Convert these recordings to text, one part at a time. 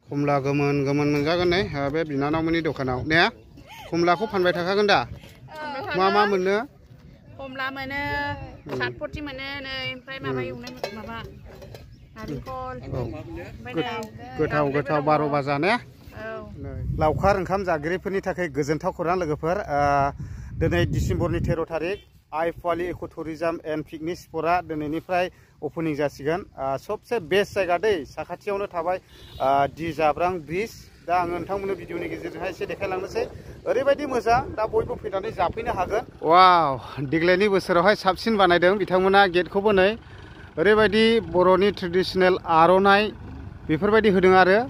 खमला गोमोन गोमोन मोनजागोन नै बे बिनानावमोननि दखानाव ने खमलाखौ फानबाय थाखागोन दा मा मोनो खमला मोनो सातपति मोनो नै ओमफ्राय माबा एवनाय माबा नारेंखल गोथाव 12 बाजा ने लावखार ओंखाम जागिरिफोरनि थाखाय गोजोनथाव खौरां लोगोफोर दिनै डिसेम्बरनि 13 थारिख आइ फुवालि इक' टुरिज्म एन्ड पिकनिक स्पटआ दिनैनिफ्राय ओपनिं जासिगोन सबसे बेस्ट जायगा दै साखाथियावनो थाबाय दि जाब्रां ब्रिज दा आं नोंथांमोननो भिडिअनि गेजेरजोंहाय एसे देखायलांनोसै ओरैबायदि मोजां दा बयबो फैनानै जाफैनो हागोन वाव देग्लायनि बोसोरावहाय साबसिन बानायदों बिथांमोना गेटखौबो नै ओरैबायदि बर'नि ट्रेडिशनेल आर'नाइ बेफोरबायदि होदों आरो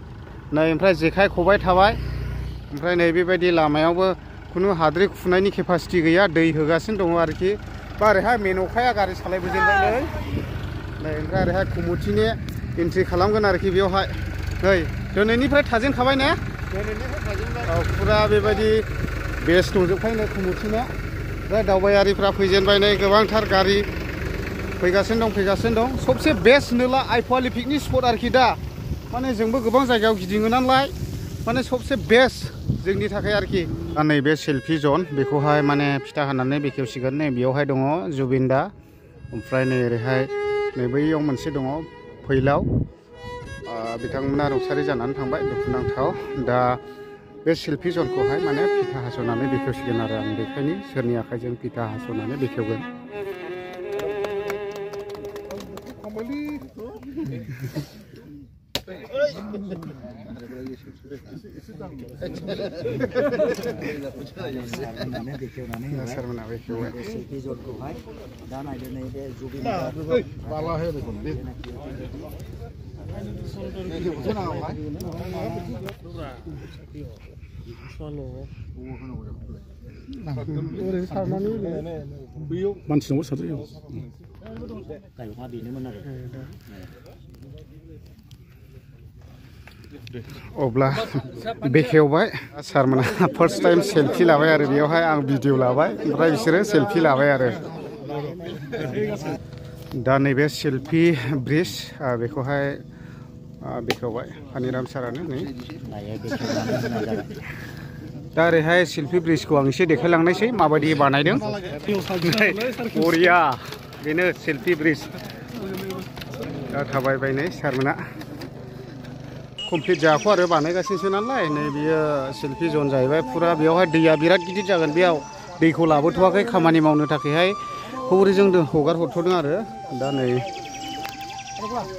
नै ओमफ्राय जेखाइ खबाइ थाबाय ओमफ्राय नै बेबायदि लामायावबो खुनु हाद्रि खुनायनि केपासिटि गैया दै होगासिनो दङ आरोखि बा ओरैहाय मेन'खाया गारि सालायबोजेनबाय नै ओमफ्राय ओरैहाय कमिटिनि एन्ट्रि खालामगोन आरोखि बेयावहाय नै दिनैनिफ्राय थाजेनखाबाय ने औ फुरा बेबायदि बेस दंजोबखायो कमिटिना ओमफ्राय दावबायारिफ्रा फैजेनबाय नै गोबांथार गारि फैगासिनो दं सबसे बेस्ट होनोला आइ फुवालि पिकनिक स्पट आरोखि दा माने जोंबो गोबां जायगायाव गिदिङो नालाय माने सबसे बेस्ट जोंनि थाखाय आरोखि नैबे सेल्फि जन बेखौहाय माने फिथा होनानै बेखेवसिगोन नै बेयावहाय दङ जुबिन दा ओमफ्राय नै ओरैहाय नै बैयाव मोनसे दङ फैलाव बिथांमोना रुंसारि जानानै थांबाय दुखुनांथाव दा बे सेल्फि जनखौहाय माने फिथा हास'नानै बेखेवसिगोन आरो आं बेखायनो सोरनि आखाइजों फिथा हास'नानै बेखेवगोन मानसिनावबो साजायो अब्ला बेखेवबाय सारमोना फार्स्ट टाइम सेल्फि लाबाय आरो बेयावहाय आं भिडिअ लाबाय ओमफ्राय बिसोरो सेल्फि लाबाय आरो दा नैबे सेल्फि ब्रिज बेखौहाय बेखेवबाय पानिराम सारानो नै दा ओरैहाय सेल्फि ब्रिजखौ आं एसे देखायलांनायसै माबायदि बानायदों बरिया बेनो सेल्फि ब्रिज दा थाबायबाय नै सारमोना कमप्लिट जायाखौ आरो बानायगासिनोसो नालाय नै बियो सेल्फि जन जाहैबाय फुरा बेयावहाय दैया बिराद गिदिर जागोन बेयाव दैखौ लाबोथ'वाखै खामानि मावनो थाखायहाय खबरिजों हगार हरथ'दों आरो दा नै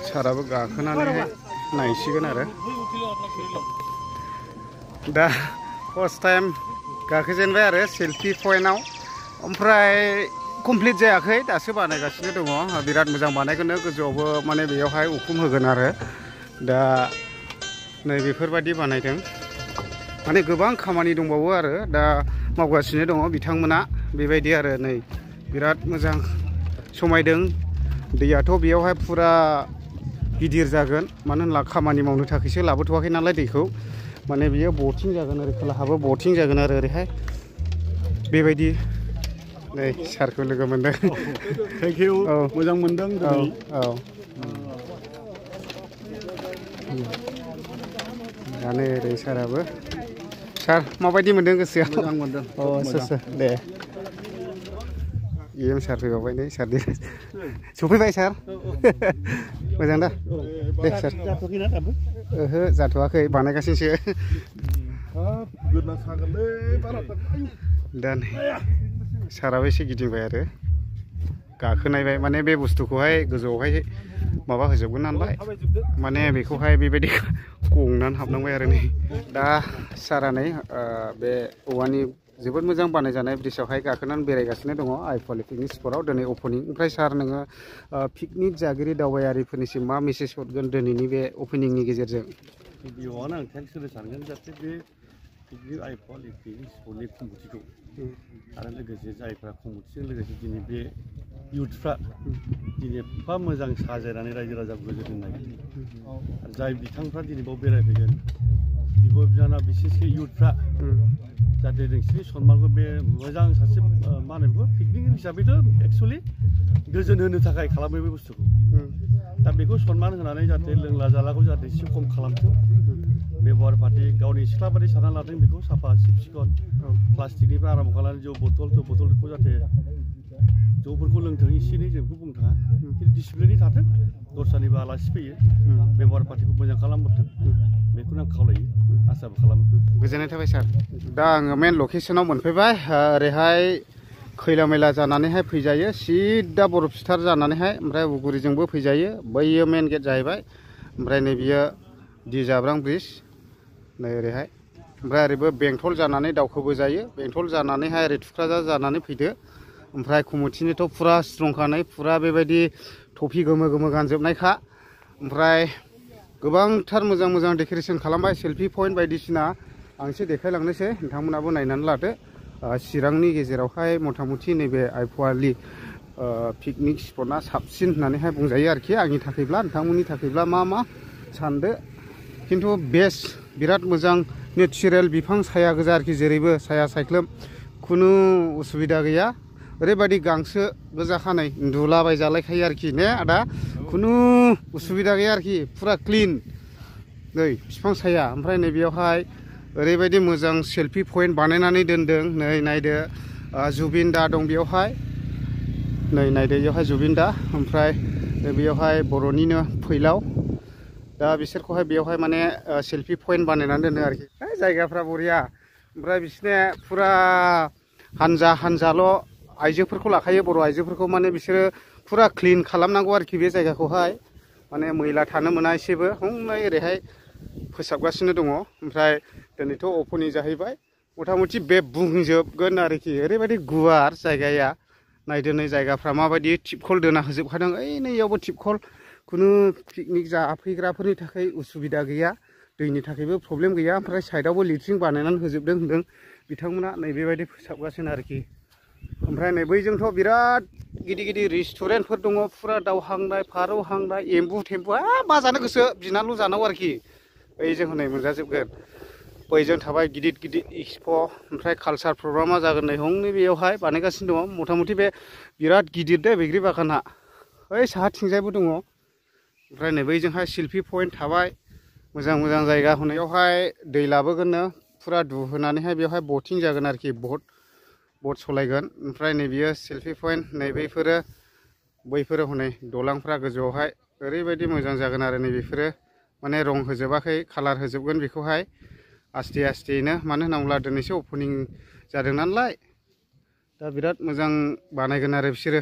साराबो गाखोनानैहाय नायसिगोन आरो दा फार्स्ट टाइम गाखोजेनबाय आरो सेल्फि पइन्टआव ओमफ्राय कमप्लिट जायाखै दासो बानायगासिनो दङ बिराद मोजां बानायगोन गोजौआवबो माने बेयावहाय उखुम होगोन आरो दा नै बेफोरबायदि बानायदों माने गोबां खामानि दंबावो आरो दा मावगासिनो दङ बिथांमोना बेबायदि आरो नै बिराद मोजां समायदों दैयाथ' बेयावहाय फुरा गिदिर जागोन मानो होनब्ला खामानि मावनो थाखायसो लाबोथ'वाखै नालाय दैखौ माने बियो बटिं जागोन ओरै खोलाहाबो बटिं जागोन आरो ओरैहाय बेबायदि नै सारखौ लोगो मोनदों थेंक इउ मोजां मोनदों औ दानो ओरै साराबो सार माबायदि मोनदों गोसोआ मोजां मोनदों दे इएम सार फैबावबाय नै सार सफैबाय सार मोजां दा दे सार ओहो जाथ'वाखै बानायगासिनोसो दा नै साराबो एसे गिदिंबाय आरो गाखोनायबाय माने बे बुस्थुखौहाय गोजौआवहाय माबा होजोबगोन नालाय माने बेखौहाय बेबायदि गंनानै हाबनांबाय आरो नै दा सारा नै बे औवानि जोबोद मोजां बानायजानाय ब्रिजआवहाय गाखोनानै बेरायगासिनो दङ आइ फुवालि पिकनिक स्पटआव दिनै अपेनिं ओमफ्राय सार नोङो पिकनिक जागिरि दावबायारिफोरनिसिम मा मेसेज हरगोन दिनैनि बे अपेनिंनि गेजेरजों गिबियावनो आं थेंक्स होनो सानगोन जाहाथे बे पिकनिक आइ फुवालि पिकनिक स्पटनि कमिटिखौ आरो लोगोसे जायफ्रा कमिटिजों लोगोसे दिनै बे इउथफ्रा दिनै एफा मोजां साजायनानै रायजो राजाखौ गोजोन होनाय आरो जाय बिथांफ्रा दिनै बाव बेरायफैगोन बिब' बिनानाव बिसेसके इउथफ्रा जाहाथे नोंसिनि सन्मानखौ बे मोजां सासे मा होनो बेखौ पिकनिक हिसाबैथ' एक्सुवेलि गोजोन होनो थाखाय खालामो बे बुस्थुखौ दा बेखौ सन्मान होनानै जाहाथे लोंला जालाखौ जाहाथे एसे खम खालामथों बेबहार पाति गावनि सिख्ला बादि सानना लादों बेखौ साफा सिब सिखन प्लास्टिकनिफ्राय आराम्भ खालामनानै जौ बथलखौ जाहाथे जौफोरखौ लोंथों एसे एनै जों बेखौ बुंनो थाङा खिन्थु डिसिप्लिनै थाथों दस्रानिबो आलासि फैयो बेबहार पातिखौ मोजां खालामहरथों बेखौनो आं खावलायो आसाबो खालामो गोजोननाय थाबाय सार दा आङो मेन लकेसनाव मोनफैबाय ओरैहाय खैला मैला जानानैहाय फैजायो सिदा बर' फिथार जानानैहाय ओमफ्राय उगुरिजोंबो फैजायो बैयो मेन गेट जाहैबाय ओमफ्राय नै बियो दि जाब्रां ब्रिज नै ओरैहाय ओमफ्राय ओरैबो बेंटल जानानै दावखोबो जायो बेंटल जानानैहाय ओरै थुक्राझार जानानै फैदो ओमफ्राय कमिटिनिथ' फुरा स्ट्रंखानाय फुरा बेबायदि टफि गोमो गोमो गानजोबनायखा ओमफ्राय गोबांथार मोजां मोजां डेक'रेसन खालामबाय सेल्फि पइन्ट बायदिसिना आं एसे देखायलांनोसै नोंथांमोनाबो नायनानै लादो चिरांनि गेजेरावहाय मथा मथि नैबे आइफवालि पिकनिक स्पटआ साबसिन होननानैहाय बुंजायो आरोखि आंनि थाखायब्ला नोंथांमोननि थाखायब्ला मा सानदो खिन्थु बेस्ट बिराद मोजां नेचारेल बिफां साया गोजा आरोखि जेरैबो साया सायख्लुम खुनु उसुबिदा गैया ओरैबायदि गांसो गोजाखा नै उन्दुलाबायजालायखायो आरोखि ने आदा खुनु उसुबिदा गैया आरोखि फुरा क्लिन नै बिफां साया ओमफ्राय नै बेयावहाय ओरैबायदि मोजां सेल्फि पइन्ट बानायनानै दोनदों नै नायदो जुबिन दा दं बेयावहाय नै नायदो बेयावहाय जुबिन दा ओमफ्राय बेयावहाय बर'निनो फैलाव दा बिसोरखौहाय बेयावहाय माने सेल्फि पइन्ट बानायनानै दोनो आरोखि जायगाफ्रा बरिया ओमफ्राय बिसोरने फुरा हानजाल' आइजोफोरखौ लाखायो बर' आइजोफोरखौ माने बिसोरो फुरा क्लिन खालामनांगौ आरोखि बे जायगाखौहाय माने मैला थानो मोना एसेबो हनै ओरैहाय फोसाबगासिनो दङ ओमफ्राय दिनैथ' अपेनिं जाहैबाय मथा मथि बे बुंजोबगोन आरोखि ओरैबायदि गुवार जायगाया नायदो नै जायगाफ्रा माबायदि टिपखल दोना होजोबखादों ओइ नैयावबो टिपखल खुनु पिकनिक जाफैग्राफोरनि थाखाय उसुबिदा गैया दैनि थाखायबो प्रब्लेम गैया ओमफ्राय साइडआवबो लेट्रिन बानायनानै होजोबदों होनदों बिथांमोना नै बेबायदि फोसाबगासिनो आरोखि ओमफ्राय नै बैजोंथ' बिराद गिदिर गिदिर रेस्टुरेन्टफोर दङ फुरा दाउ हांनाय फारौ हांनाय एम्बु थेम्बु मा जानो गोसो बिनानैल' जानांगौ आरोखि बैजों हनै मोनजाजोबगोन बैजों थाबाय गिदिर गिदिर एक्सप' ओमफ्राय कालसार प्रग्रामा जागोन नै हनै बेयावहाय बानायगासिनो दङ मथा मथि बे बिराद गिदिर दे बैग्रि बागाना ओइ साहाथिंजायबो दङ ओमफ्राय नै बैजोंहाय सेल्फि पइन्ट थाबाय मोजां मोजां जायगा हनैयावहाय दै लाबोगोननो फुरा दुहोनानैहाय बेवहाय बटिं जागोन आरोखि बट सलायगोन ओमफ्राय नै बियो सेल्फि पइन्ट नै बैफोरो हनै दलांफ्रा गोजौआवहाय ओरैबायदि मोजां जागोन आरो नै बेफोरो माने रं होजोबाखै कालार होजोबगोन बेखौहाय आस्ते आस्तेयैनो मानो होनोब्ला दिनैसो अपेनिं जादों नालाय दा बिराद मोजां बानायगोन आरो बिसोरो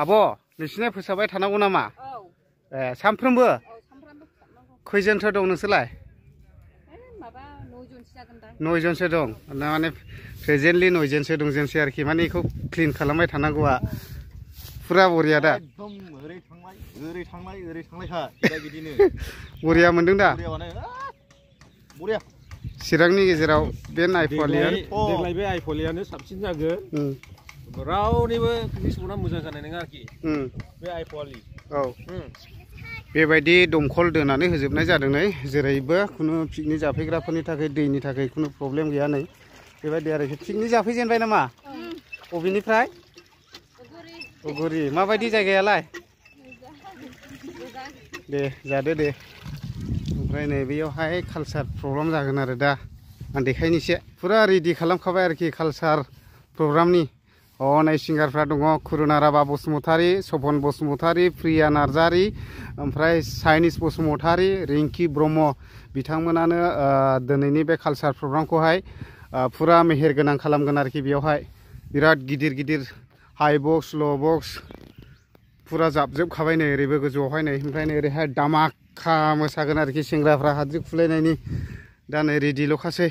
आब' नोंसिना फोसाबबाय थानांगौ नामा ए सानफ्रोमबो खैजोनसो दं नोंसोरलाय 9 जनसो दं माने प्रेजेन्टलि 9 जनसो दं जोंसै आरोखि माने बेखौ क्लिन खालामबाय थानांगौआ फुरा बरिया दा ओरै थांनायखा बिदिनो बरिया मोनदों दा बरिया चिरांनि गेजेराव बे आइफवालिया देग्लाय बे आइफवालियानो साबसिन जागोन रावनिबो पिकनिक स्पटआ मोजां जानाय नङा आरोखि बे आइफवालि औ बेबायदि दमखल दोनानै होजोबनाय जादों नै जेरैबो खुनु पिकनिक जाफैग्राफोरनि थाखाय दैनि थाखाय खुनु प्रब्लेम गैया नै बेबायदि आरोखि पिकनिक जाफैजेनबाय नामा बबेनिफ्राय उगुरि माबायदि जायगायालाय दे जादो दे ओमफ्राय नै बेयावहाय कालसार प्रग्राम जागोन आरो दा आं देखायनोसै फुरा रेडि खालामखाबाय आरोखि कालसार प्रग्रामनि हनै सिंगारफ्रा दङ कुरुना राभा बसुमतारी सपन बसुमतारी प्रिया नार्जारी ओमफ्राय साइनिस बसुमतारी रिंकि ब्रह्म बिथांमोनानो दिनैनि बे कालसार प्रग्रामखौहाय फुरा मेहेर गोनां खालामगोन आरोखि बेयावहाय बिराद गिदिर गिदिर हाइ बक्स ल' बक्स फुरा जाबजोबखाबाय नै ओरैबो गोजौआवहाय नै ओमफ्राय नै ओरैहाय दामाखा मोसागोन आरोखि सेंग्राफ्रा हाद्रि खुलायनायनि दा नै रेडिल'खासै